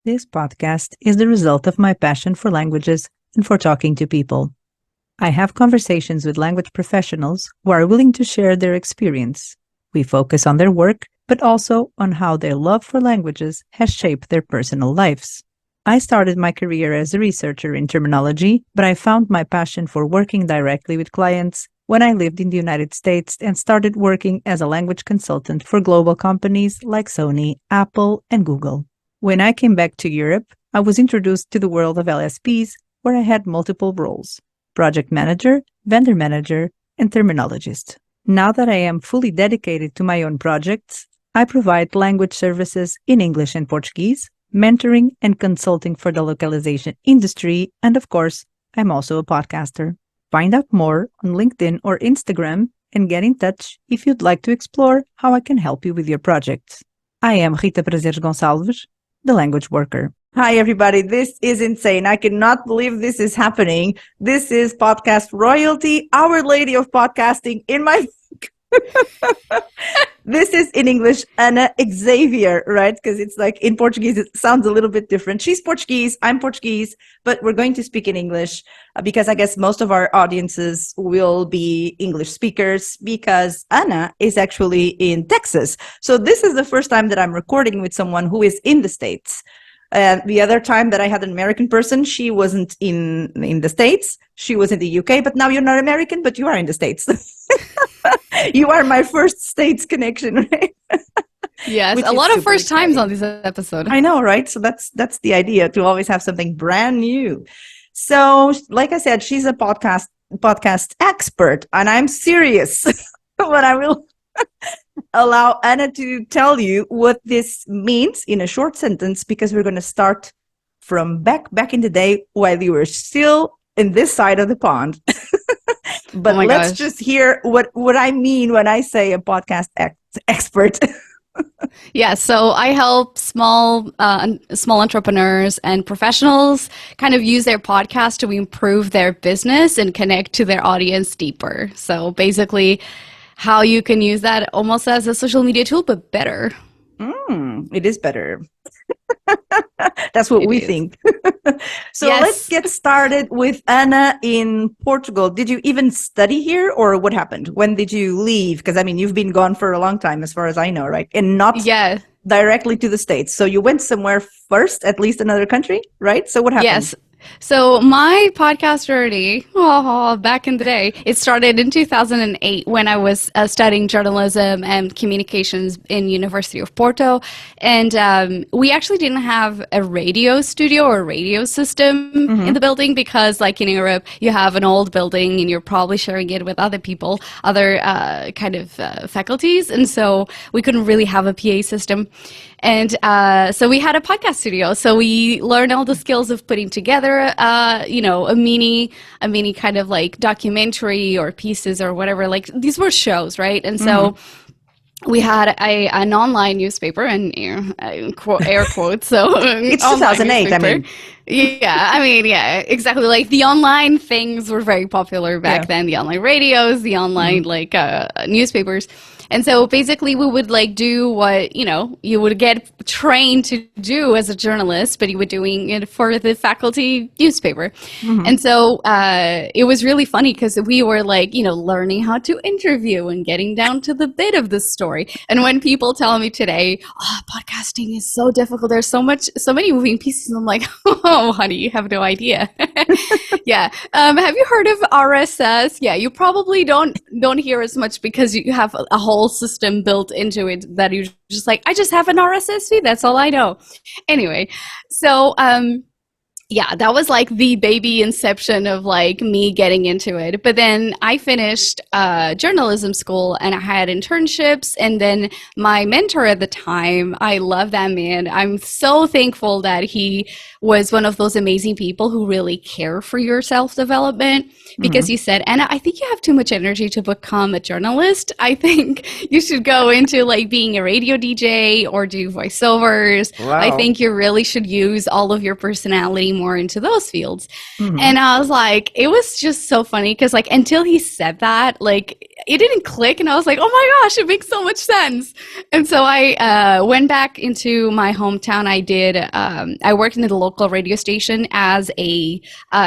This podcast is the result of my passion for languages and for talking to people. I have conversations with language professionals who are willing to share their experience. We focus on their work, but also on how their love for languages has shaped their personal lives. I started my career as a researcher in terminology, but I found my passion for working directly with clients when I lived in the United States and started working as a language consultant for global companies like Sony, Apple, and Google. When I came back to Europe, I was introduced to the world of LSPs, where I had multiple roles: project manager, vendor manager, and terminologist. Now that I am fully dedicated to my own projects, I provide language services in English and Portuguese, mentoring and consulting for the localization industry, and of course, I'm also a podcaster. Find out more on LinkedIn or Instagram and get in touch if you'd like to explore how I can help you with your projects. I am Rita Prazeres Gonçalves, the language worker. Hi, everybody. This is insane. I cannot believe this is happening. This is podcast royalty, Our Lady of Podcasting in my... This is in English, Ana Xavier, right? Because it's like in Portuguese, it sounds a little bit different. She's Portuguese, I'm Portuguese, but we're going to speak in English because I guess most of our audiences will be English speakers because Ana is actually in Texas. So this is the first time that I'm recording with someone who is in the States. The other time that I had an American person, she wasn't in the States. She was in the UK, but now you're not American, but you are in the States. You are my first States connection, right? Yes, Which a is lot of super first times exciting. on this episode. I know, right? So that's the idea, to always have something brand new. So, like I said, she's a podcast expert, and I'm serious. But I will allow Anna to tell you what this means in a short sentence, because we're going to start from back in the day while you were still in this side of the pond. But Oh my let's gosh. just hear what I mean when I say a podcast expert. Yeah, so I help small entrepreneurs and professionals kind of use their podcast to improve their business and connect to their audience deeper. So basically, how you can use that almost as a social media tool, but better. It is better. That's what It we is. think. So let's Yes. get started with Anna in Portugal. Did you even study here, or what happened? When did you leave? Because I mean, you've been gone for a long time, as far as I know, right? And not Yeah. directly to the States. So you went somewhere first, at least another country, right? So what happened? Yes. So my podcast journey, back in the day, it started in 2008 when I was studying journalism and communications in University of Porto, and we actually didn't have a radio studio or radio system in the building because, like in Europe, you have an old building and you're probably sharing it with other people, other kind of faculties, and so we couldn't really have a PA system. And so we had a podcast studio. So we learned all the skills of putting together, a mini kind of like documentary or pieces or whatever. Like these were shows, right? And so we had an online newspaper, and air quotes. So It's online 2008, I newspaper. mean. Yeah, exactly. Like the online things were very popular back Yeah. then. The online radios, the online newspapers. And so basically we would like do what, you would get trained to do as a journalist, but you were doing it for the faculty newspaper. And so it was really funny because we were like, learning how to interview and getting down to the bit of the story. And when people tell me today, podcasting is so difficult, there's so many moving pieces, I'm like, oh, honey, you have no idea. Yeah. Have you heard of RSS? Yeah, you probably don't hear as much because you have a whole system built into it that you just like, I just have an RSS feed. That's all I know. Anyway, so yeah, that was like the baby inception of like me getting into it. But then I finished journalism school and I had internships. And then my mentor at the time, I love that man. I'm so thankful that he was one of those amazing people who really care for your self-development, because he said, Anna, I think you have too much energy to become a journalist. I think you should go into like being a radio DJ or do voiceovers. Wow. I think you really should use all of your personality more into those fields. Mhm. And I was like, it was just so funny because like until he said that, like it didn't click, and I was like, oh my gosh, it makes so much sense. And so I went back into my hometown. I worked in the local radio station as a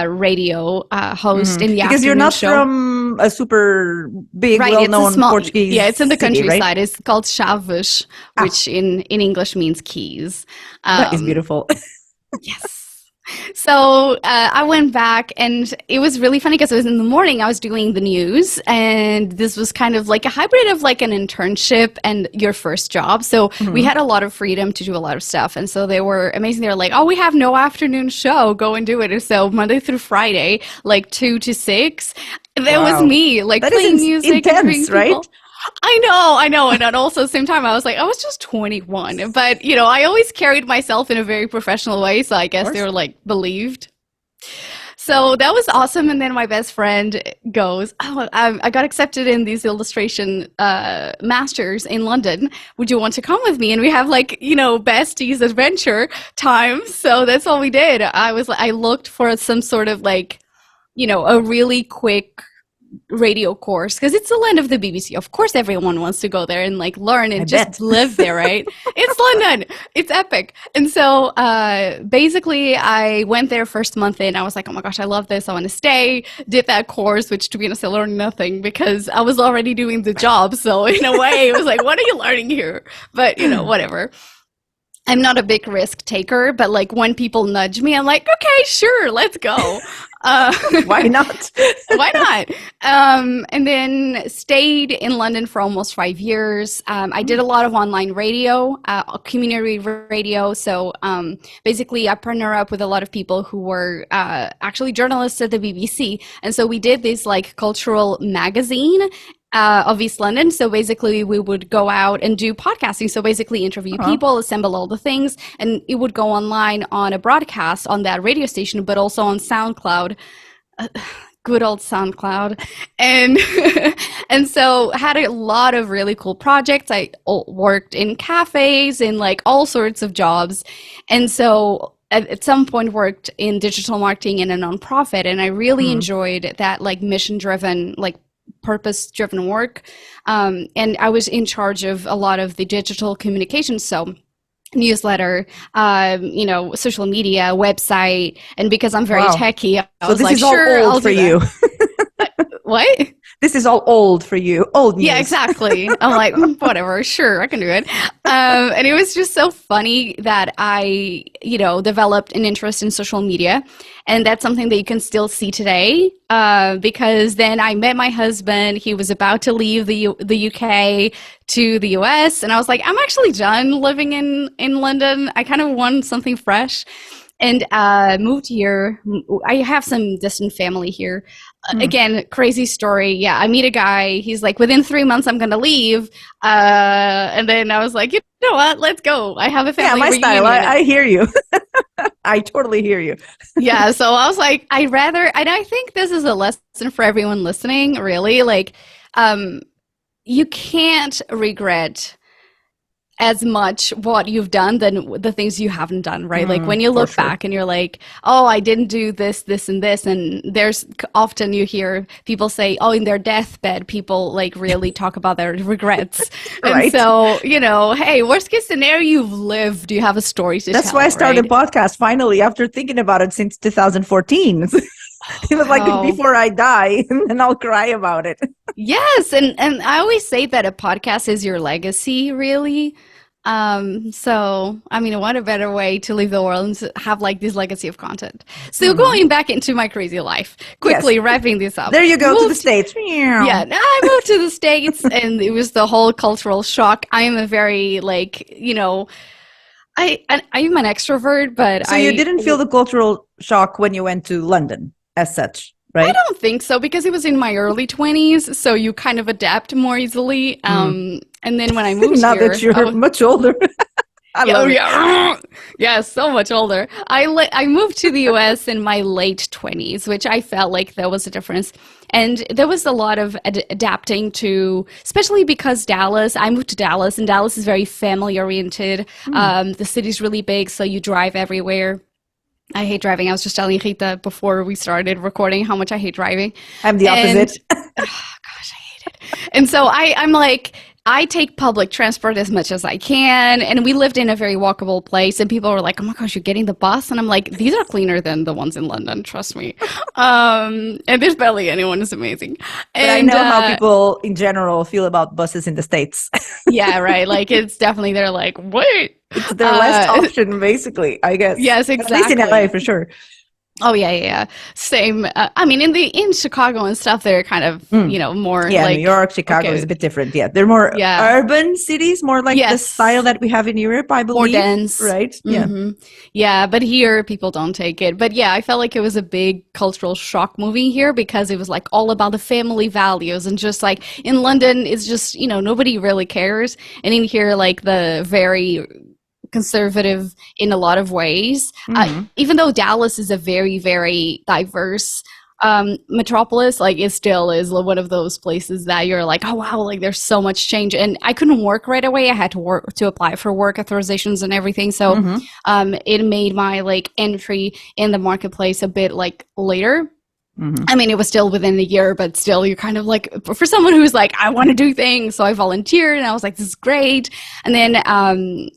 radio host in the Because you're afternoon not show. from a super big, Right, it's a well-known small, Portuguese yeah, it's in the city, right? countryside. It's called Chaves, which in English means keys. That is beautiful. Yes. So I went back, and it was really funny because it was in the morning. I was doing the news, and this was kind of like a hybrid of like an internship and your first job. So we had a lot of freedom to do a lot of stuff, and so they were amazing. They were like, "Oh, we have no afternoon show. Go and do it." And so Monday through Friday, like 2 to 6. That was Wow. me, like That playing is music and intense, treating people. right? I know. And then also at the same time, I was like, I was just 21. But, you know, I always carried myself in a very professional way. So I guess they were like believed. So that was awesome. And then my best friend goes, oh, I got accepted in these illustration masters in London. Would you want to come with me? And we have like, you know, besties adventure time. So that's all we did. I looked for some sort of like, you know, a really quick radio course because it's the land of the BBC. Of course, everyone wants to go there and like learn and just live there, right? It's London. It's epic. And so basically, I went there first month in. I was like, oh my gosh, I love this. I want to stay. Did that course, which to be honest, I learned nothing because I was already doing the job. So in a way, it was like, what are you learning here? But you know, whatever. I'm not a big risk taker, but like when people nudge me, I'm like, okay, sure, let's go. Why not? Why not? And then stayed in London for almost 5 years. I did a lot of online radio, community radio. So basically, I partner up with a lot of people who were actually journalists at the BBC. And so we did this like cultural magazine of East London. So basically we would go out and do podcasting. So basically interview people, assemble all the things, and it would go online on a broadcast on that radio station, but also on SoundCloud. Good old SoundCloud. And and so had a lot of really cool projects. I worked in cafes and like all sorts of jobs. And so at some point worked in digital marketing in a nonprofit, and I really enjoyed that like mission driven, like purpose-driven work, and I was in charge of a lot of the digital communications, so newsletter, you know, social media, website, and because I'm very techie, I was like, sure, I'll do you. What? This is all old for you. Old news. Yeah, exactly. I'm like, whatever, sure, I can do it. And it was just so funny that I, you know, developed an interest in social media. And that's something that you can still see today, because then I met my husband. He was about to leave the UK to the US. And I was like, I'm actually done living in London. I kind of want something fresh. And moved here. I have some distant family here. Again, crazy story. Yeah, I meet a guy. He's like, within 3 months, I'm going to leave. And then I was like, you know what? Let's go. I have a family reunion. Yeah, my style. I hear you. I totally hear you. Yeah, so I was like, I'd rather, and I think this is a lesson for everyone listening, really. Like, you can't regret as much what you've done than the things you haven't done, right? Like when you look back and you're like, oh, I didn't do this, this, and this. And there's often you hear people say, oh, in their deathbed, people like really talk about their regrets. And so, you know, hey, worst case scenario, you've lived, you have a story to tell. That's why I started a podcast finally after thinking about it since 2014. It was like, before I die, and I'll cry about it. Yes, and I always say that a podcast is your legacy, really. So, I mean, what a better way to leave the world and to have like this legacy of content. So going back into my crazy life, quickly wrapping this up. There you go, to the States. Yeah, I moved to the States, and it was the whole cultural shock. I am a very like, you know, I'm an extrovert, but So you didn't feel the cultural shock when you went to London as such, right? I don't think so, because it was in my early 20s, so you kind of adapt more easily. And then when I moved now here, that you're much older. Yeah, so much older. I moved to the US in my late 20s, which I felt like there was a difference. And there was a lot of adapting to, especially because I moved to Dallas, and Dallas is very family oriented. The city's really big, so you drive everywhere. I hate driving. I was just telling Rita before we started recording how much I hate driving. I'm the And opposite. gosh, I hate it. And so I'm like, I take public transport as much as I can. And we lived in a very walkable place. And people were like, oh my gosh, you're getting the bus? And I'm like, these are cleaner than the ones in London. Trust me. And there's barely anyone. It's amazing. But I know how people in general feel about buses in the States. Yeah, right. Like it's definitely, they're like, wait. It's their last option, basically, I guess. Yes, exactly. At least in LA, for sure. Oh yeah. Same. I mean, in Chicago and stuff, they're kind of more like New York, Chicago is a bit different. Yeah, they're more urban cities, more like the style that we have in Europe, I believe. More dense, right? Mm-hmm. Yeah, but here people don't take it. But yeah, I felt like it was a big cultural shock moving here because it was like all about the family values and just like in London, it's just nobody really cares, and in here like the very conservative in a lot of ways. Even though Dallas is a very, very diverse metropolis, like it still is one of those places that you're like, oh wow, like there's so much change. And I couldn't work right away. I had to apply for work authorizations and everything. So it made my like entry in the marketplace a bit like later. I mean, it was still within the year, but still you're kind of like, for someone who's like, I want to do things. So I volunteered and I was like, this is great. And then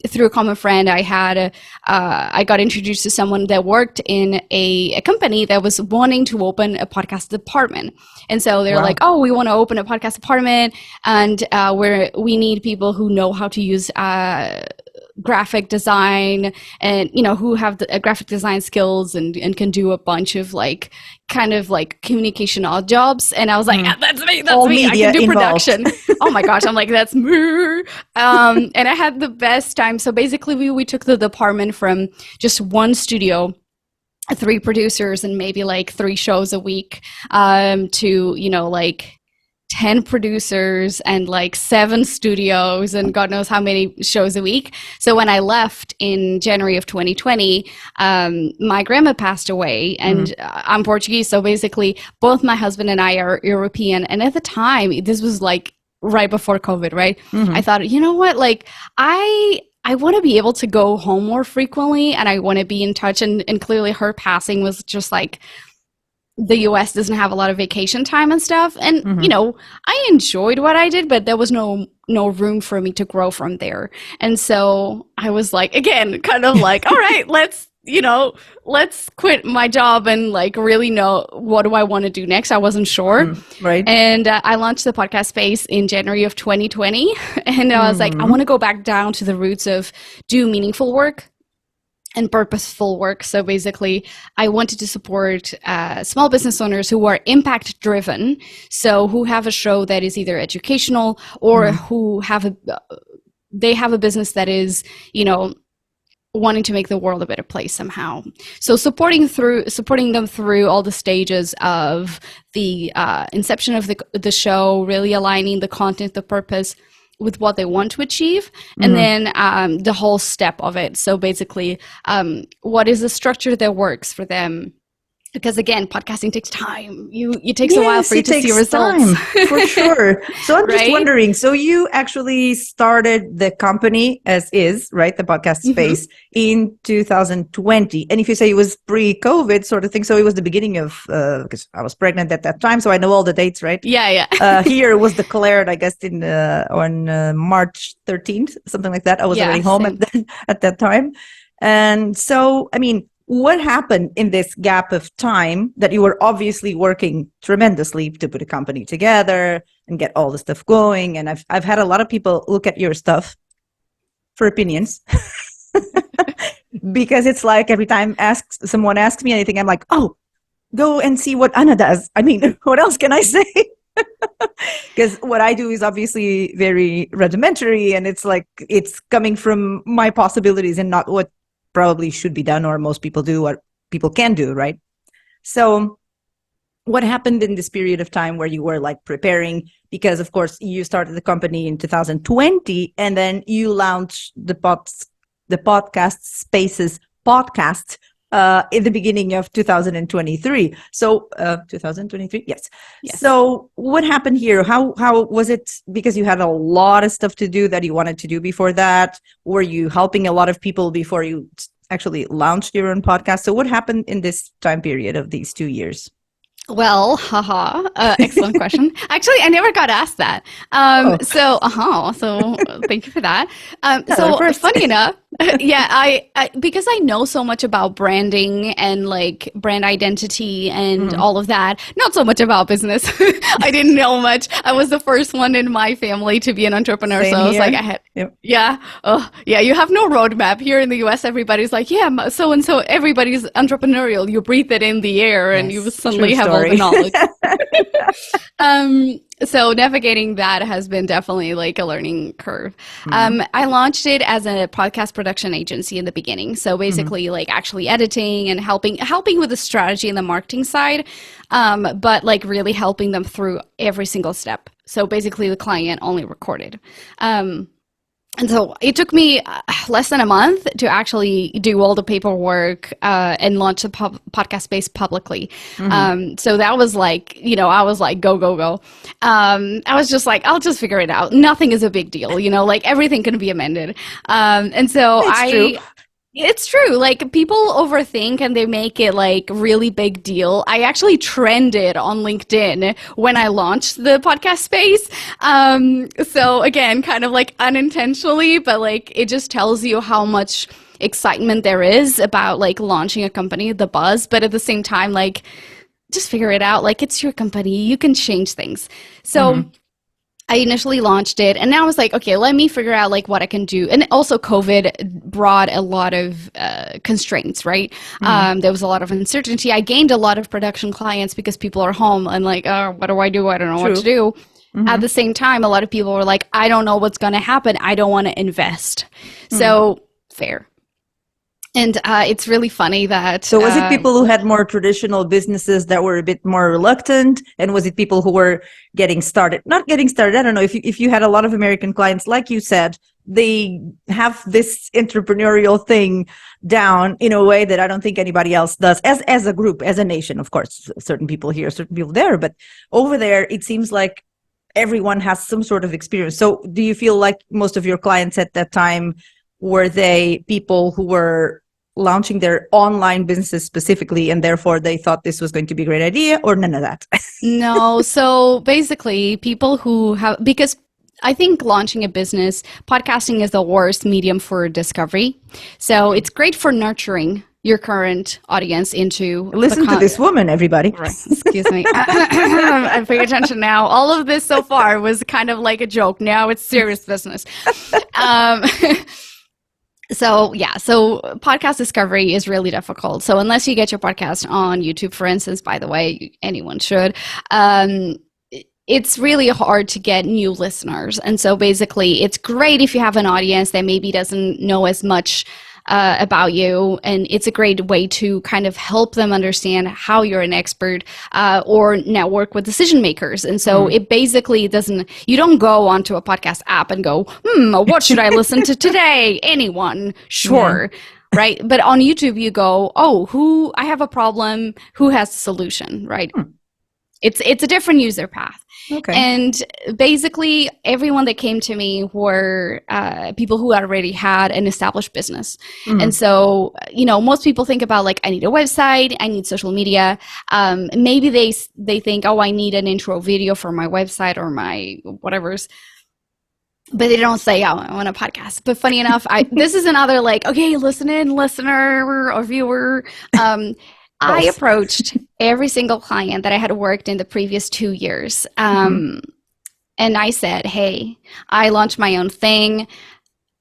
through a common friend, I got introduced to someone that worked in a company that was wanting to open a podcast department. And so they're like, oh, we want to open a podcast department and we need people who know how to use graphic design and who have the graphic design skills and can do a bunch of like kind of like communication odd jobs. And I was like, that's me, I can do production. Oh my gosh, I'm like, that's me. And I had the best time. So basically we took the department from just one studio, 3 producers and maybe like 3 shows a week to like 10 producers and like 7 studios and God knows how many shows a week. So when I left in January of 2020, my grandma passed away and I'm Portuguese. So basically both my husband and I are European. And at the time, this was like right before COVID, right? I thought, you know what? Like I want to be able to go home more frequently and I want to be in touch. And clearly her passing was just like, the US doesn't have a lot of vacation time and stuff. And, I enjoyed what I did, but there was no room for me to grow from there. And so I was like, again, kind of like, all right, let's quit my job and like really know what do I want to do next. I wasn't sure. Right. And I launched the podcast space in January of 2020. And I was like, I want to go back down to the roots of do meaningful work and purposeful work. So basically, I wanted to support small business owners who are impact driven. So who have a show that is either educational or who have a business that is, wanting to make the world a better place somehow. So supporting them through all the stages of the inception of the show, really aligning the content, the purpose with what they want to achieve, and then the whole step of it. So basically, what is the structure that works for them? Because again, podcasting takes time. It takes a while for you to see results. For sure. So I'm just wondering, so you actually started the company as is, right? The podcast space in 2020. And if you say it was pre-COVID sort of thing, so it was the beginning of, because I was pregnant at that time, so I know all the dates, right? Yeah. Here it was declared, I guess, on March 13th, something like that. I was already home at that time. And so, I mean, what happened in this gap of time that you were obviously working tremendously to put a company together and get all the stuff going? And I've had a lot of people look at your stuff for opinions because it's like every time someone asks me anything, I'm like, oh, go and see what Anna does. I mean, what else can I say? Because what I do is obviously very rudimentary and it's like it's coming from my possibilities and not what probably should be done or most people do, what people can do, right? So what happened in this period of time where you were like preparing? Because of course you started the company in 2020 and then you launched the podcast spaces podcast in the beginning of 2023. So 2023, yes. So what happened here? How was it? Because you had a lot of stuff to do that you wanted to do before that. Were you helping a lot of people before you actually launched your own podcast. So what happened in this time period of these 2 years? Well, excellent question. Actually, I never got asked that. So thank you for that. So funny enough, yeah, I because I know so much about branding and like brand identity and all of that, not so much about business. I didn't know much. I was the first one in my family to be an entrepreneur. Same so I was here. like, you have no roadmap. Here in the US, everybody's like, yeah, so-and-so, everybody's entrepreneurial. You breathe it in the air and you suddenly have all the knowledge. So navigating that has been definitely like a learning curve. I launched it as a podcast production agency in the beginning. So basically like actually editing and helping with the strategy and the marketing side, but like really helping them through every single step. So basically the client only recorded. And so it took me less than a month to actually do all the paperwork and launch the podcast space publicly. So that was like, I was like, go. I was just like, I'll just figure it out. Nothing is a big deal, like everything can be amended. And so It's true. Like people overthink and they make it like really big deal. I actually trended on LinkedIn when I launched the podcast space. So again, kind of like unintentionally, but like it just tells you how much excitement there is about like launching a company, the buzz, but at the same time, like just figure it out. Like it's your company. You can change things. So I initially launched it and now I was like, okay, let me figure out like what I can do. And also COVID brought a lot of constraints, right? There was a lot of uncertainty. I gained a lot of production clients because people are home and like, oh, what do I do? I don't know what to do. At the same time, a lot of people were like, I don't know what's going to happen. I don't want to invest. So fair. And it's really funny that... So was it people who had more traditional businesses that were a bit more reluctant? And was it people who were getting started? Not getting started, I don't know. If you had a lot of American clients, like you said, they have this entrepreneurial thing down in a way that I don't think anybody else does. As a group, as a nation, of course, certain people here, certain people there. But over there, it seems like everyone has some sort of experience. So do you feel like most of your clients at that time, were they people who were launching their online businesses specifically and therefore they thought this was going to be a great idea, or none of that? No. So basically people who have, because I think launching a business, podcasting is the worst medium for discovery. So it's great for nurturing your current audience into... Listen to this woman, everybody. Right. Excuse me. I'm paying attention now. All of this so far was kind of like a joke. Now it's serious business. So podcast discovery is really difficult. So unless you get your podcast on YouTube, for instance, by the way, anyone should, it's really hard to get new listeners. And so basically it's great if you have an audience that maybe doesn't know as much about you, and it's a great way to kind of help them understand how you're an expert or network with decision makers. And so it basically you don't go onto a podcast app and go, what should I listen to today? Anyone? Sure. Right. But on YouTube, you go, I have a problem. Who has the solution? Right. It's a different user path. Okay. And basically everyone that came to me were people who already had an established business. And so, most people think about like, I need a website, I need social media. Maybe they think, I need an intro video for my website or my whatever's. But they don't say, I want a podcast. But funny enough, this is another like, okay, listen in, listener or viewer. I approached every single client that I had worked in the previous 2 years. And I said, hey, I launched my own thing.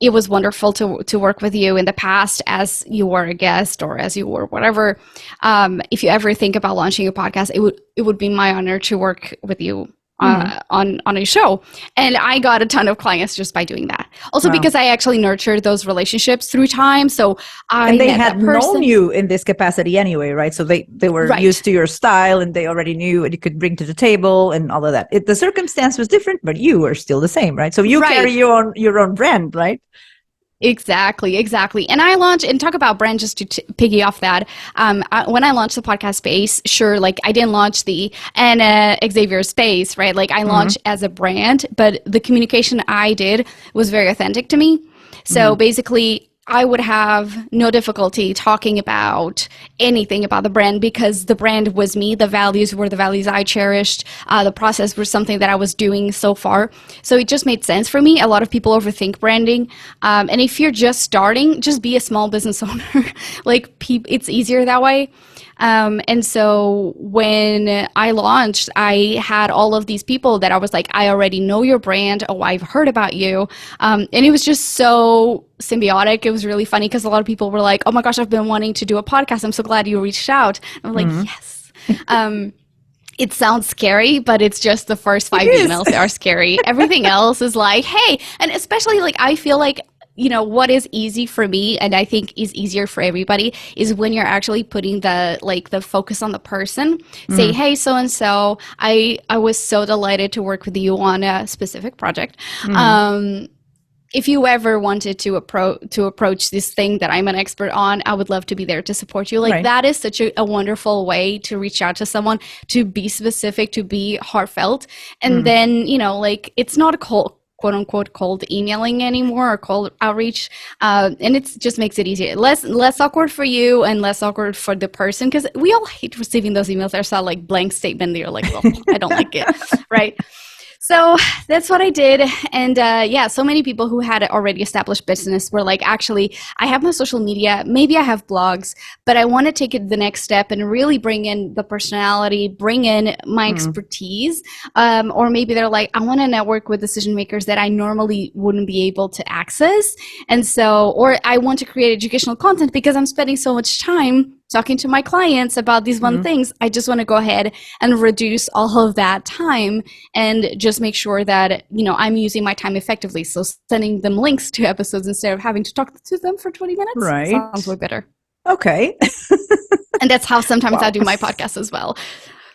It was wonderful to work with you in the past as you were a guest or as you were whatever. If you ever think about launching a podcast, it would be my honor to work with you on a show. And I got a ton of clients just by doing that. Also because I actually nurtured those relationships through time. So and they had known you in this capacity anyway, right? So they were used to your style and they already knew what you could bring to the table and all of that. The circumstance was different, but you were still the same, right? So you carry your own brand, right? Exactly. And I launched, and talk about brand just to piggy off that. When I launched the podcast space, sure, like I didn't launch the Xavier space, right? Like I launched as a brand, but the communication I did was very authentic to me. So basically I would have no difficulty talking about anything about the brand because the brand was me. The values were the values I cherished. The process was something that I was doing so far. So it just made sense for me. A lot of people overthink branding. And if you're just starting, just be a small business owner. Like, it's easier that way. And so when I launched, I had all of these people that I was like, I already know your brand. Oh, I've heard about you. And it was just so symbiotic. It was really funny because a lot of people were like, oh my gosh, I've been wanting to do a podcast. I'm so glad you reached out. I'm like, yes. It sounds scary, but it's just the first 5 emails that are scary. Everything else is like, hey, and especially like, I feel like, you know, what is easy for me and I think is easier for everybody is when you're actually putting the focus on the person. Say, hey, so-and-so, I was so delighted to work with you on a specific project. If you ever wanted to approach this thing that I'm an expert on, I would love to be there to support you. Like, that is such a wonderful way to reach out to someone, to be specific, to be heartfelt. And then, you know, like, it's not a quote unquote cold emailing anymore or cold outreach, and it just makes it easier, less awkward for you and less awkward for the person, because we all hate receiving those emails that are like blank statement that you're like, well, I don't like it, right? So that's what I did. And yeah, so many people who had already established business were like, actually, I have my social media, maybe I have blogs, but I want to take it the next step and really bring in the personality, bring in my expertise. Or maybe they're like, I want to network with decision makers that I normally wouldn't be able to access. And so, or I want to create educational content because I'm spending so much time talking to my clients about these one things. I just want to go ahead and reduce all of that time and just make sure that, you know, I'm using my time effectively. So sending them links to episodes instead of having to talk to them for 20 minutes sounds way better. Okay. And that's how sometimes I do my podcast as well.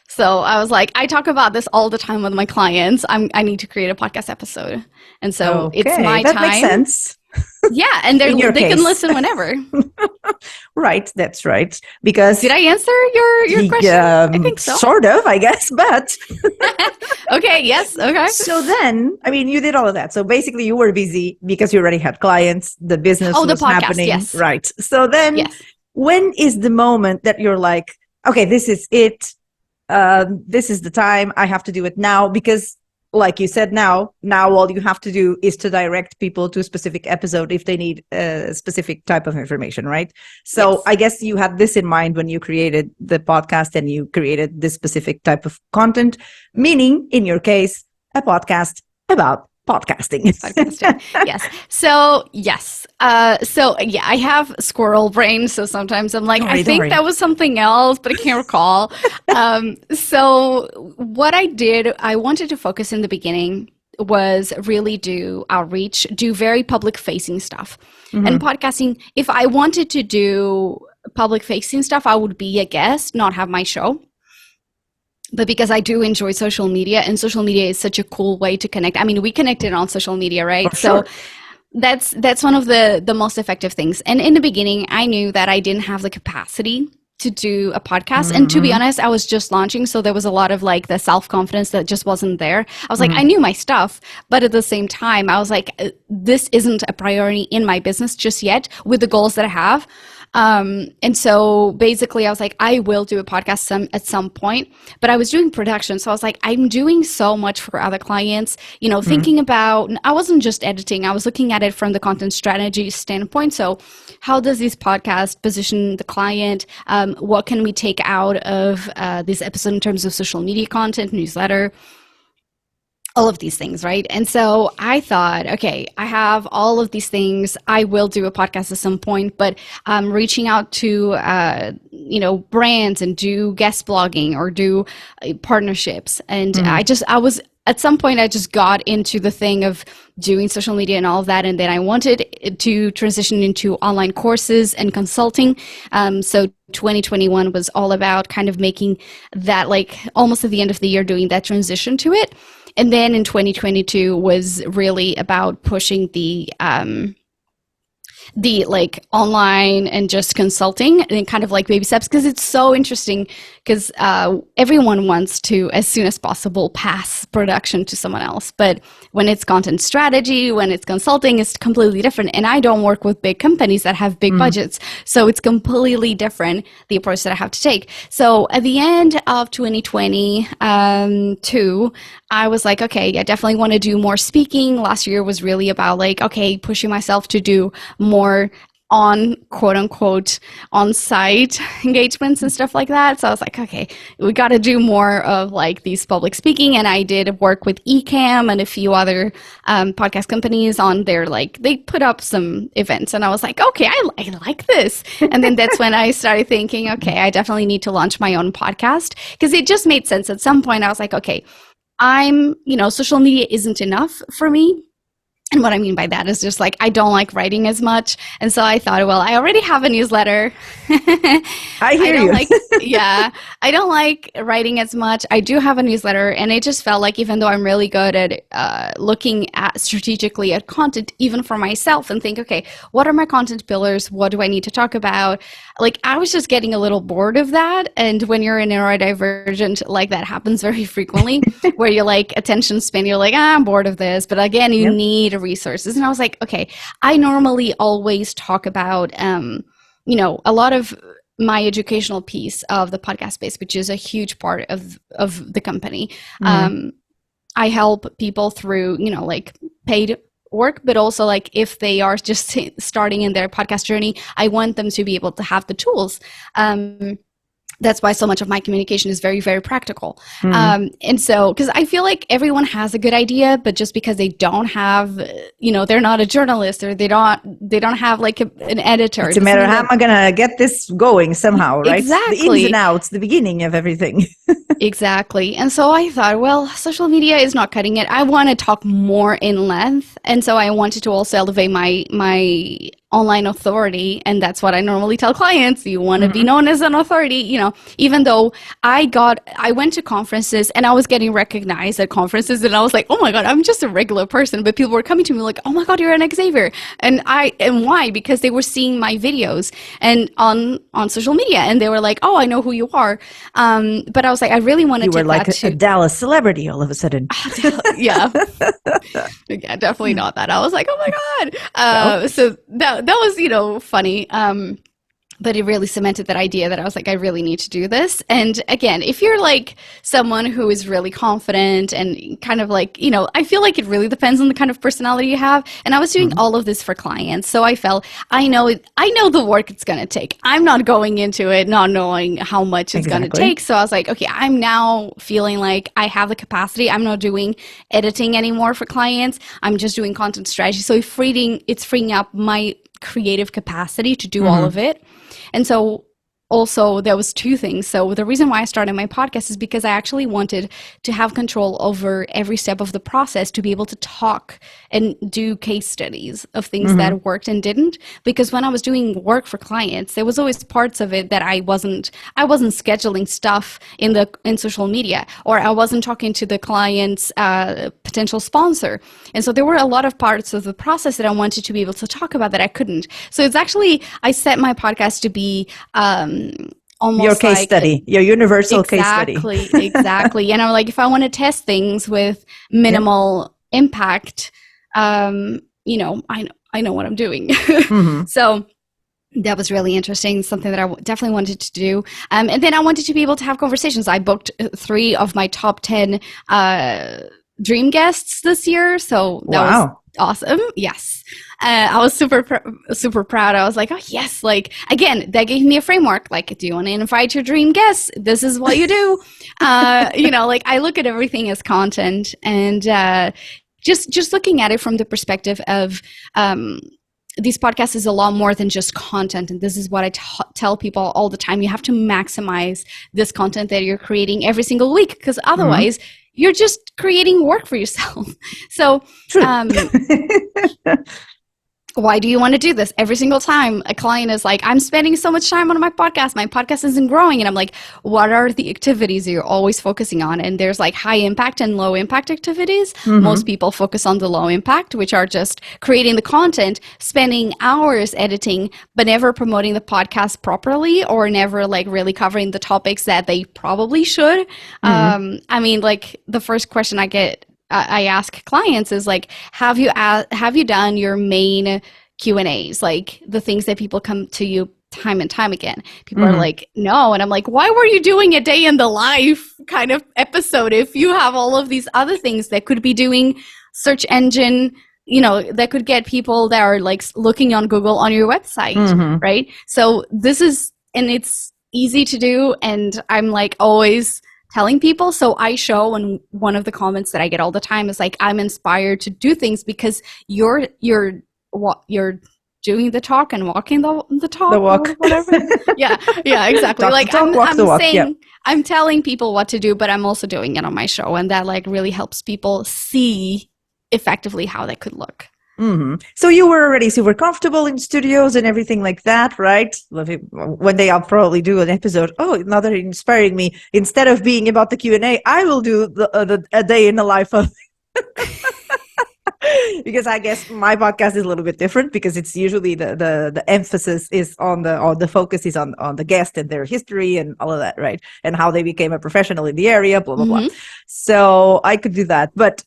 So I was like, I talk about this all the time with my clients. I need to create a podcast episode. And so it's my time. That makes sense. Yeah, and they can listen whenever. Right, that's right. Because did I answer your question? I think so. Sort of, I guess, but okay, yes, okay. So then, I mean, you did all of that. So basically, you were busy because you already had clients. The business was podcast, happening. Yes. Right. So then, when is the moment that you're like, okay, this is it. This is the time. I have to do it now because, like you said, now all you have to do is to direct people to a specific episode if they need a specific type of information, right? So I guess you had this in mind when you created the podcast and you created this specific type of content, meaning in your case, a podcast about podcasting. Yes. So yes. So yeah, I have squirrel brain. So sometimes I'm like, I think that was something else, but I can't recall. So what I did, I wanted to focus in the beginning was really do outreach, do very public facing stuff. And podcasting, if I wanted to do public facing stuff, I would be a guest, not have my show. But because I do enjoy social media, and social media is such a cool way to connect. I mean, we connected on social media, right? For sure. So that's one of the most effective things. And in the beginning, I knew that I didn't have the capacity to do a podcast. And to be honest, I was just launching. So there was a lot of like the self-confidence that just wasn't there. I was like, I knew my stuff, but at the same time, I was like, this isn't a priority in my business just yet with the goals that I have. And so basically I was like, I will do a podcast at some point, but I was doing production. So I was like, I'm doing so much for other clients, you know, thinking about, I wasn't just editing, I was looking at it from the content strategy standpoint. So how does this podcast position the client? What can we take out of this episode in terms of social media content, newsletter, all of these things, right? And so I thought, okay, I have all of these things. I will do a podcast at some point, but reaching out to, you know, brands and do guest blogging or do partnerships. And I was, at some point, I just got into the thing of doing social media and all of that. And then I wanted to transition into online courses and consulting. So 2021 was all about kind of making that, like almost at the end of the year, doing that transition to it. And then in 2022 was really about pushing the the like online and just consulting and kind of like baby steps, because it's so interesting, because everyone wants to, as soon as possible, pass production to someone else. But when it's content strategy, when it's consulting, it's completely different. And I don't work with big companies that have big budgets, so it's completely different, the approach that I have to take. So at the end of 2022, I was like, okay, I definitely want to do more speaking. Last year was really about like, okay, pushing myself to do more on quote unquote on-site engagements and stuff like that. So I was like, okay, we got to do more of like these public speaking. And I did work with Ecamm and a few other podcast companies on their, like, they put up some events, and I was like, okay, I like this. And then that's when I started thinking, okay, I definitely need to launch my own podcast, because it just made sense. At some point I was like, okay, social media isn't enough for me. And what I mean by that is just like, I don't like writing as much. And so I thought, well, I already have a newsletter. I hear you. I don't like writing as much. I do have a newsletter. And it just felt like, even though I'm really good at looking at strategically at content, even for myself, and think, okay, what are my content pillars? What do I need to talk about? Like, I was just getting a little bored of that. And when you're a neurodivergent, like, that happens very frequently, where you're like, attention span, you're like, I'm bored of this. But again, you need resources. And I was like, okay, I normally always talk about, a lot of my educational piece of the podcast space, which is a huge part of the company. I help people through, like paid work, but also like if they are just starting in their podcast journey, I want them to be able to have the tools. That's why so much of my communication is very, very practical. And so, because I feel like everyone has a good idea, but just because they don't have, they're not a journalist, or they don't have like an editor. It's a matter of how am I going to get this going somehow, right? Exactly. The ins and outs, the beginning of everything. Exactly. And so I thought, well, social media is not cutting it. I want to talk more in length. And so I wanted to also elevate my online authority. And that's what I normally tell clients. You want to be known as an authority, even though I went to conferences and I was getting recognized at conferences, and I was like, oh my God, I'm just a regular person. But people were coming to me like, oh my God, you're an Xavier. And why? Because they were seeing my videos and on social media, and they were like, oh, I know who you are. But I was like, I really want to take that like a Dallas celebrity all of a sudden. Yeah. Yeah, definitely not that. I was like, oh my God. So that was, funny. But it really cemented that idea that I was like, I really need to do this. And again, if you're like someone who is really confident and kind of like, I feel like it really depends on the kind of personality you have. And I was doing all of this for clients. So I felt, I know the work it's going to take. I'm not going into it not knowing how much it's going to take. So I was like, okay, I'm now feeling like I have the capacity. I'm not doing editing anymore for clients. I'm just doing content strategy. So it's freeing up my creative capacity to do all of it. And so also there was two things. So the reason why I started my podcast is because I actually wanted to have control over every step of the process, to be able to talk and do case studies of things that worked and didn't. Because when I was doing work for clients, there was always parts of it that I wasn't scheduling stuff in social media, or I wasn't talking to the client's potential sponsor. And so there were a lot of parts of the process that I wanted to be able to talk about that I couldn't. So it's actually, I set my podcast to be almost your case study, your universal case study. Exactly. And I'm like, if I want to test things with minimal impact, I know what I'm doing. So that was really interesting, something that I definitely wanted to do. And then I wanted to be able to have conversations. I booked 3 of my top 10 dream guests this year. So that was awesome. Yes. I was super proud. I was like, oh yes, like, again, that gave me a framework. Like, do you want to invite your dream guests? This is what you do. Like, I look at everything as content, and just looking at it from the perspective of these podcasts is a lot more than just content. And this is what I tell people all the time. You have to maximize this content that you're creating every single week, because otherwise you're just creating work for yourself. So, why do you want to do this? Every single time a client is like, I'm spending so much time on my podcast isn't growing. And I'm like, what are the activities you're always focusing on? And there's like high impact and low impact activities. Most people focus on the low impact, which are just creating the content, spending hours editing, but never promoting the podcast properly, or never like really covering the topics that they probably should. I mean, like the first question I ask clients is like, have you done your main Q&As, like the things that people come to you time and time again? People are like, no. And I'm like, why were you doing a day in the life kind of episode if you have all of these other things that could be doing search engine, that could get people that are like looking on Google on your website, right? So and it's easy to do. And I'm like always telling people. So I show, and one of the comments that I get all the time is like, I'm inspired to do things because you're doing the talk and walking the talk, The walk. or whatever. yeah, exactly. Talk like the talk, I'm, walk I'm the walk, saying, yeah. I'm telling people what to do, but I'm also doing it on my show, and that like really helps people see effectively how they could look. So you were already super comfortable in studios and everything like that, right? One day I'll probably do an episode. Oh, now they're inspiring me. Instead of being about the Q&A, I will do a day in the life of. Because I guess my podcast is a little bit different, because it's usually the emphasis is on the focus is on the guest and their history and all of that, right? And how they became a professional in the area, blah, blah, blah. So I could do that. But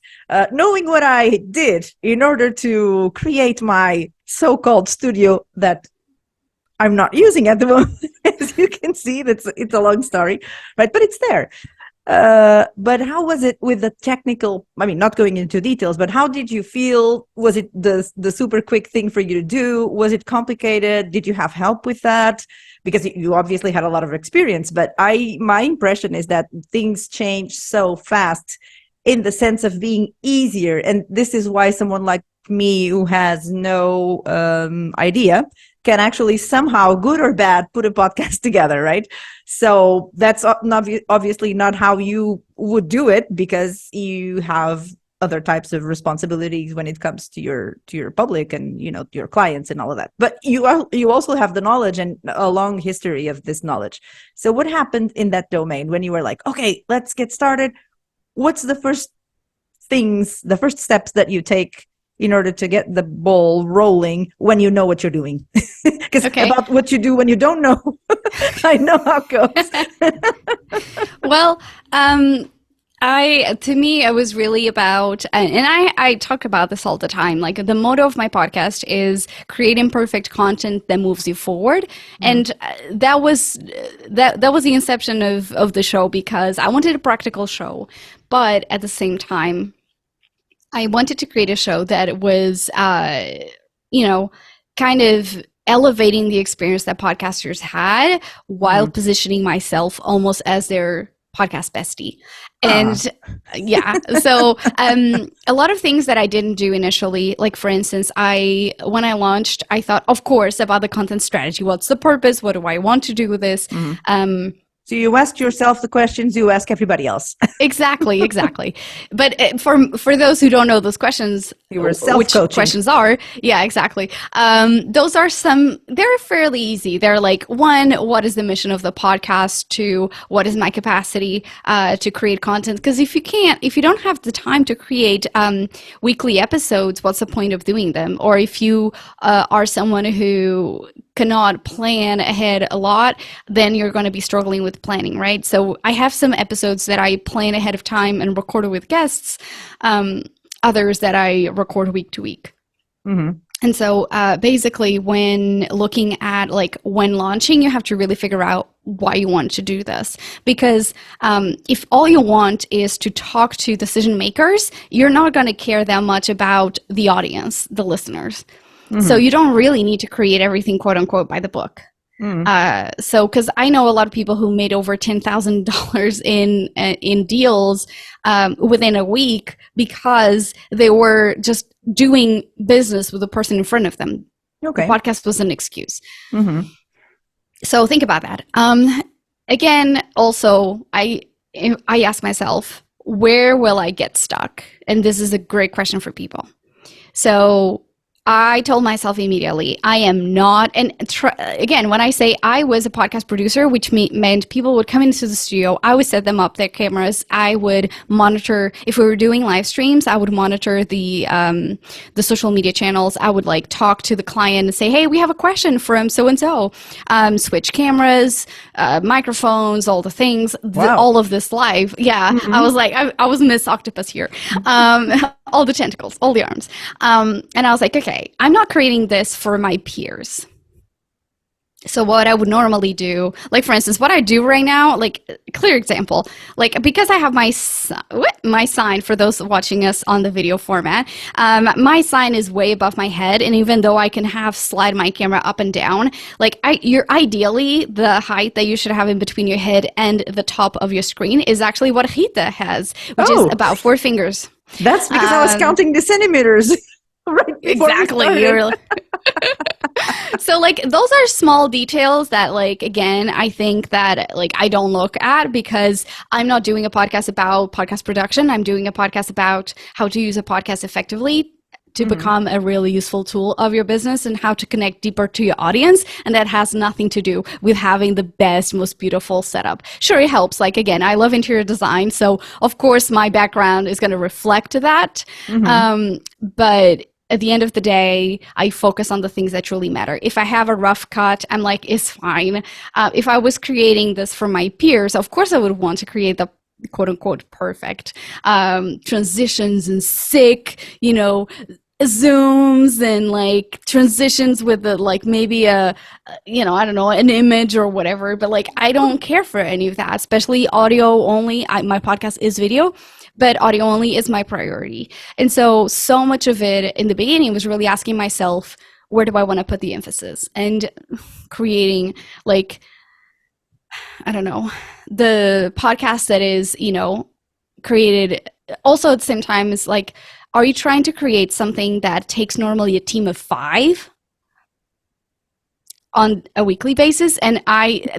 knowing what I did in order to create my so-called studio that I'm not using at the moment, as you can see, it's a long story, right? But it's there. But how was it with the technical? I mean, not going into details, but how did you feel? Was it the super quick thing for you to do? Was it complicated? Did you have help with that? Because you obviously had a lot of experience, but my impression is that things change so fast in the sense of being easier. And this is why someone like me, who has no idea, can actually somehow, good or bad, put a podcast together, right? So that's obviously not how you would do it, because you have other types of responsibilities when it comes to your public and your clients and all of that. But you also have the knowledge and a long history of this knowledge. So what happened in that domain when you were like, okay, let's get started? What's the first steps that you take in order to get the ball rolling when you know what you're doing? Because about what you do when you don't know, I know how it goes. Well, to me, it was really about, and I talk about this all the time, like the motto of my podcast is create imperfect content that moves you forward. And that was the inception of the show, because I wanted a practical show, but at the same time, I wanted to create a show that was, kind of elevating the experience that podcasters had while positioning myself almost as their podcast bestie. And so a lot of things that I didn't do initially, like for instance, when I launched, I thought, of course, about the content strategy. What's the purpose? What do I want to do with this? So you ask yourself the questions you ask everybody else. Exactly. But for those who don't know those questions, you were self-coaching. Which questions are, exactly. Those are they're fairly easy. They're like, 1, what is the mission of the podcast? 2, what is my capacity to create content? Because if you don't have the time to create weekly episodes, what's the point of doing them? Or if you are someone who cannot plan ahead a lot, then you're going to be struggling with planning, right? So I have some episodes that I plan ahead of time and record with guests, others that I record week to week. And so basically when looking at like when launching, you have to really figure out why you want to do this. Because if all you want is to talk to decision makers, you're not going to care that much about the audience, the listeners. So you don't really need to create everything, quote unquote, by the book. So, because I know a lot of people who made over $10,000 in deals within a week because they were just doing business with the person in front of them. Okay. The podcast was an excuse. So think about that. Again, also, I ask myself, where will I get stuck? And this is a great question for people. So I told myself immediately, I am not, and again, when I say I was a podcast producer, which meant people would come into the studio, I would set them up their cameras, I would monitor, if we were doing live streams, I would monitor the social media channels, I would like talk to the client and say, hey, we have a question from so-and-so, switch cameras, microphones, all the things, all of this live. Yeah, I was like, I was Miss Octopus here. All the tentacles, all the arms. And I was like, okay, I'm not creating this for my peers. So what I would normally do, like for instance, what I do right now, like clear example, like because I have my sign for those watching us on the video format, my sign is way above my head, and even though I can slide my camera up and down, like you're ideally the height that you should have in between your head and the top of your screen is actually what Rita has, which is about 4 fingers. That's because I was counting the centimeters. Right. Exactly. So like those are small details that like, again, I think that like I don't look at because I'm not doing a podcast about podcast production. I'm doing a podcast about how to use a podcast effectively to become a really useful tool of your business and how to connect deeper to your audience. And that has nothing to do with having the best, most beautiful setup. Sure, it helps. Like, again, I love interior design. So of course my background is going to reflect that. But at the end of the day, I focus on the things that truly matter. If I have a rough cut, I'm like, it's fine. If I was creating this for my peers, of course I would want to create the quote unquote perfect transitions and sick, zooms and like transitions with the like maybe I don't know, an image or whatever, but like I don't care for any of that, especially audio only. My podcast is video, but audio only is my priority. And so much of it in the beginning was really asking myself, where do I want to put the emphasis, and creating like, I don't know, the podcast that is, created also at the same time is like, are you trying to create something that takes normally a team of 5 on a weekly basis? And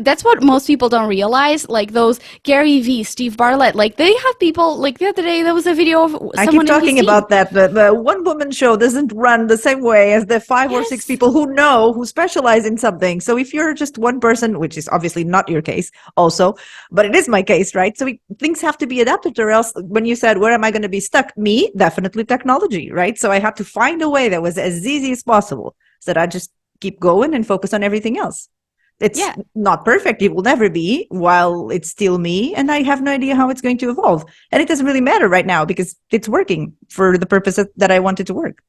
that's what most people don't realize. Like those Gary Vee, Steve Bartlett, like they have people, like the other day there was a video of someone. I keep talking about that. The one woman show doesn't run the same way as the 5 or 6 people who specialize in something. So if you're just one person, which is obviously not your case also, but it is my case, right? So things have to be adapted, or else when you said, where am I going to be stuck? Me, definitely technology, right? So I had to find a way that was as easy as possible so that I just keep going and focus on everything else. It's not perfect. It will never be, while it's still me, and I have no idea how it's going to evolve. And it doesn't really matter right now because it's working for the purpose that I want it to work.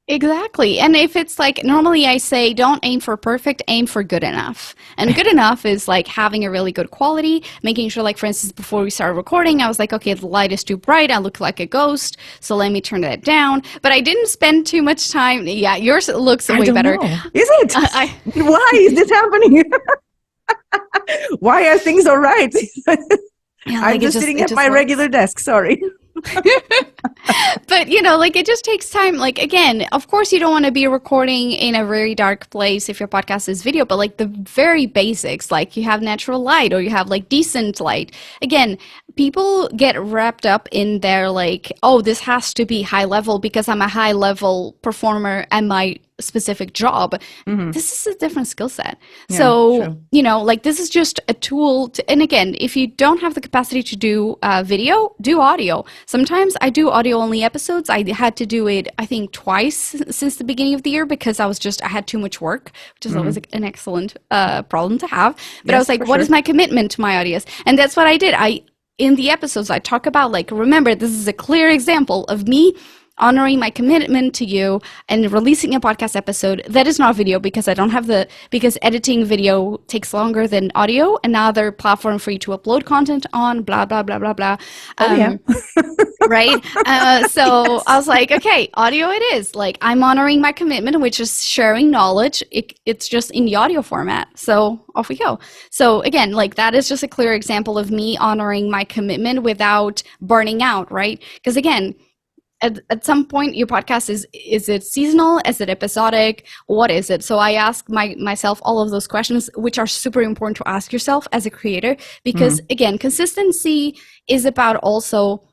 Exactly. And if it's like, normally I say, don't aim for perfect, aim for good enough. And good enough is like having a really good quality, making sure, like, for instance, before we started recording, I was like, okay, the light is too bright, I look like a ghost, so let me turn that down. But I didn't spend too much time. Yeah, yours looks way better. Know. Is it? Why is this happening? Why are things all right? I'm just sitting at my regular desk, sorry. But like it just takes time. Like, again, of course you don't want to be recording in a very dark place if your podcast is video, but like the very basics, like you have natural light or you have like decent light. Again, people get wrapped up in their like, oh, this has to be high level because I'm a high level performer and my specific job. This is a different skill set. So like this is just a tool to, and again, if you don't have the capacity to do video, do audio. Sometimes I do audio only episodes. I had to do it, I think, twice since the beginning of the year because I had too much work, which is always an excellent problem to have. But I was like, what is my commitment to my audience? And that's what I did. In the episodes I talk about, like, remember, this is a clear example of me honoring my commitment to you and releasing a podcast episode that is not video because I don't have because editing video takes longer than audio, another platform for you to upload content on, blah, blah, blah, blah, blah. Right? So I was like, okay, audio it is. Like, I'm honoring my commitment, which is sharing knowledge. It's just in the audio format. So off we go. So again, like that is just a clear example of me honoring my commitment without burning out, right? Because again, at some point your podcast is it seasonal, is it episodic, what is it? So I ask myself all of those questions, which are super important to ask yourself as a creator, because again, consistency is about also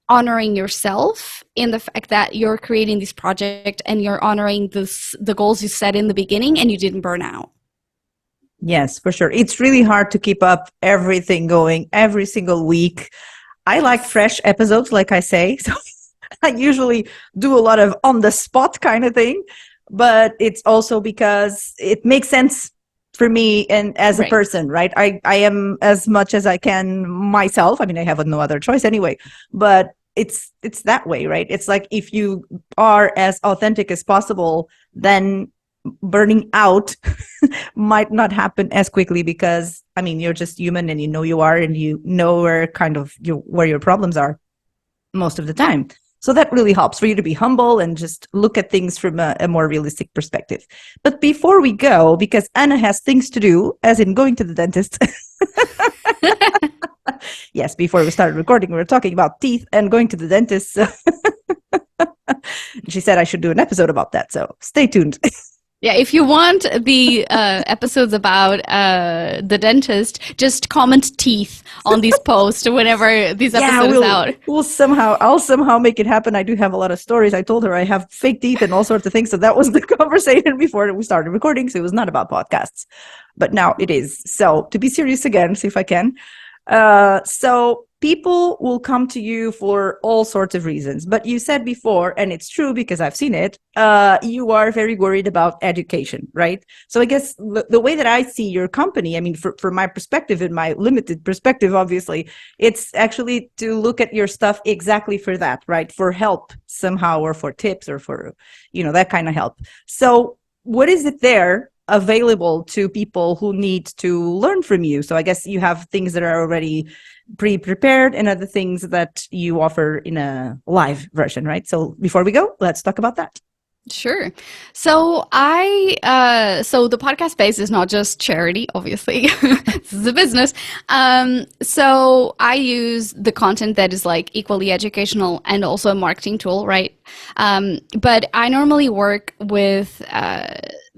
honoring yourself in the fact that you're creating this project and you're honoring the goals you set in the beginning and you didn't burn out. Yes, for sure. It's really hard to keep up everything going every single week. I like fresh episodes, like I say. So I usually do a lot of on the spot kind of thing, but it's also because it makes sense for me and as a person, right? I am as much as I can myself. I mean, I have no other choice anyway, but it's that way, right? It's like if you are as authentic as possible, then burning out might not happen as quickly because, I mean, you're just human and you know you are and you know where your problems are most of the time. So that really helps for you to be humble and just look at things from a more realistic perspective. But before we go, because Anna has things to do, as in going to the dentist. Yes, before we started recording, we were talking about teeth and going to the dentist. She said I should do an episode about that. So stay tuned. Yeah, if you want the episodes about the dentist, just comment teeth on these posts whenever these episodes is out. I'll somehow make it happen. I do have a lot of stories. I told her I have fake teeth and all sorts of things. So that was the conversation before we started recording. So it was not about podcasts, but now it is. So to be serious again, see if I can. So people will come to you for all sorts of reasons, but you said before, and it's true because I've seen it, you are very worried about education, right? So I guess the way that I see your company, I mean, from my perspective, in my limited perspective, obviously, it's actually to look at your stuff exactly for that, right? For help somehow, or for tips, or for, that kind of help. So what is it there available to people who need to learn from you? So I guess you have things that are already pre-prepared and other things that you offer in a live version, right? So before we go, let's talk about that. Sure. So so the podcast space is not just charity, obviously. This is a business. So I use the content that is like equally educational and also a marketing tool, right? But I normally work with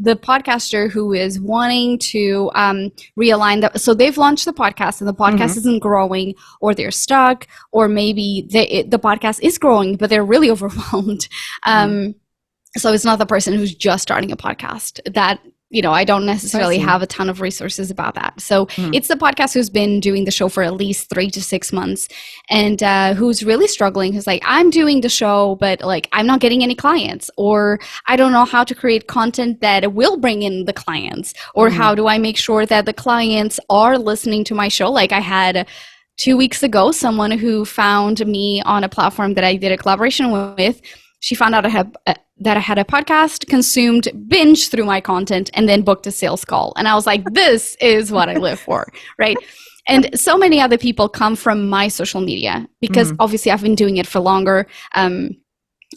the podcaster who is wanting to realign that. So they've launched the podcast and the podcast isn't growing, or they're stuck, or maybe the podcast is growing, but they're really overwhelmed. So it's not the person who's just starting a podcast that, I don't necessarily have a ton of resources about that. So it's the podcast who's been doing the show for at least 3 to 6 months and who's really struggling. Who's like, I'm doing the show, but like, I'm not getting any clients, or I don't know how to create content that will bring in the clients, or how do I make sure that the clients are listening to my show? Like I had 2 weeks ago, someone who found me on a platform that I did a collaboration with. She found out that I had a podcast, consumed, binged through my content, and then booked a sales call. And I was like, this is what I live for, right? And so many other people come from my social media because obviously I've been doing it for longer.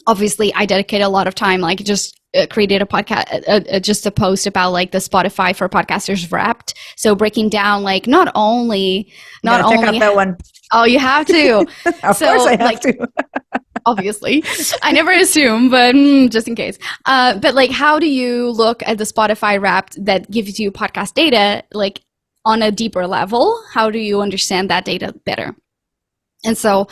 Obviously, I dedicate a lot of time, like just created a podcast, just a post about like the Spotify for Podcasters Wrapped. So breaking down like not only check out that one. Oh, you have to. Of course I have to. Obviously, I never assume, but just in case. But like, how do you look at the Spotify Wrapped that gives you podcast data, like on a deeper level? How do you understand that data better? And so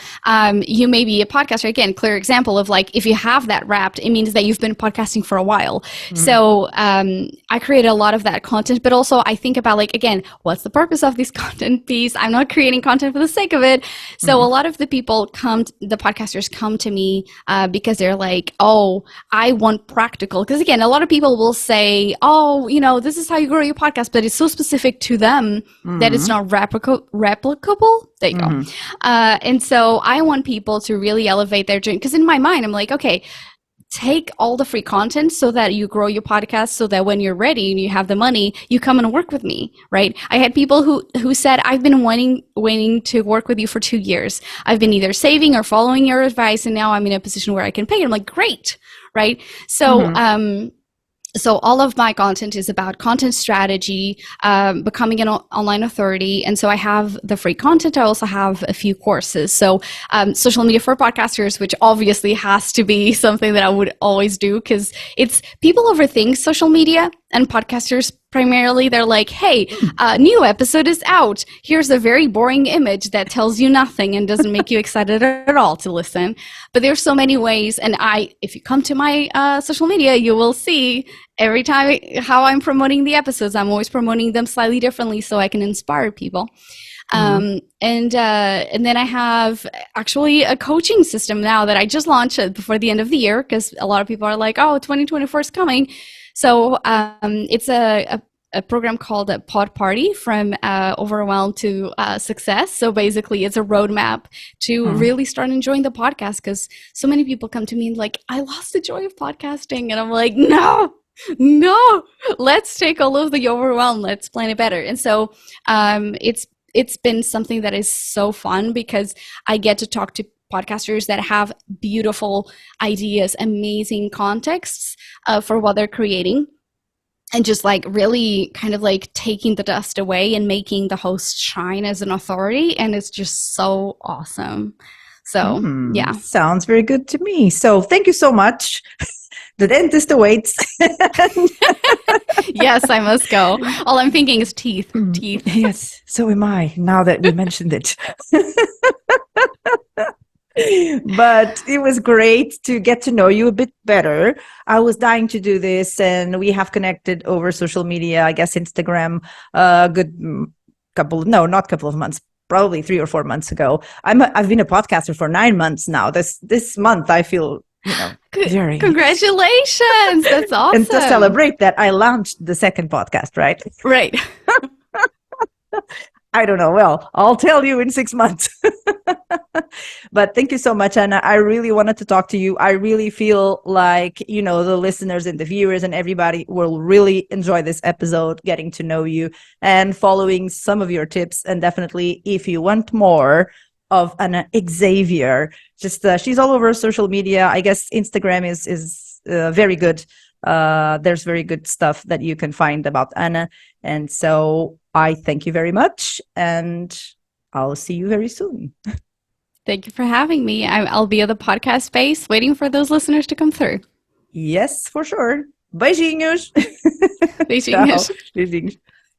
you may be a podcaster, again, clear example of like, if you have that wrapped, it means that you've been podcasting for a while. So I create a lot of that content, but also I think about like, again, what's the purpose of this content piece? I'm not creating content for the sake of it. So a lot of the people the podcasters come to me because they're like, oh, I want practical. Because again, a lot of people will say, oh, this is how you grow your podcast, but it's so specific to them that it's not replicable. There you go. And so I want people to really elevate their journey. Because in my mind, I'm like, okay, take all the free content so that you grow your podcast, so that when you're ready and you have the money, you come and work with me, right? I had people who said, I've been waiting to work with you for 2 years. I've been either saving or following your advice, and now I'm in a position where I can pay. I'm like, great, right? So so all of my content is about content strategy, becoming an online authority. And so I have the free content. I also have a few courses. So social media for podcasters, which obviously has to be something that I would always do because people overthink social media. And podcasters primarily, they're like, hey, a new episode is out. Here's a very boring image that tells you nothing and doesn't make you excited at all to listen. But there's so many ways. And if you come to my social media, you will see every time how I'm promoting the episodes. I'm always promoting them slightly differently so I can inspire people. And then I have actually a coaching system now that I just launched before the end of the year, because a lot of people are like, oh, 2024 is coming. So it's a program called a Pod Party, from overwhelm to success. So basically it's a roadmap to really start enjoying the podcast, because so many people come to me and like, I lost the joy of podcasting. And I'm like, no, let's take all of the overwhelm. Let's plan it better. And so it's been something that is so fun, because I get to talk to podcasters that have beautiful ideas, amazing contexts for what they're creating, and just like really kind of like taking the dust away and making the host shine as an authority. And it's just so awesome. So yeah. Sounds very good to me. So thank you so much. The dentist awaits. Yes, I must go. All I'm thinking is teeth. Yes, so am I, now that we mentioned it. But it was great to get to know you a bit better. I was dying to do this, and we have connected over social media, I guess Instagram, not couple of months, probably 3 or 4 months ago. I've been a podcaster for 9 months now. This month I feel, very... Congratulations. That's awesome. And to celebrate that, I launched the second podcast, right? Right. I don't know. Well, I'll tell you in 6 months. But thank you so much, Anna. I really wanted to talk to you. I really feel like, the listeners and the viewers and everybody will really enjoy this episode, getting to know you and following some of your tips. And definitely, if you want more of Anna Xavier, just she's all over social media. I guess Instagram is very good. There's very good stuff that you can find about Anna. And so I thank you very much, and I'll see you very soon. Thank you for having me. I'll be at the podcast space waiting for those listeners to come through. Yes, for sure. Beijinhos. Beijinhos. Beijinhos.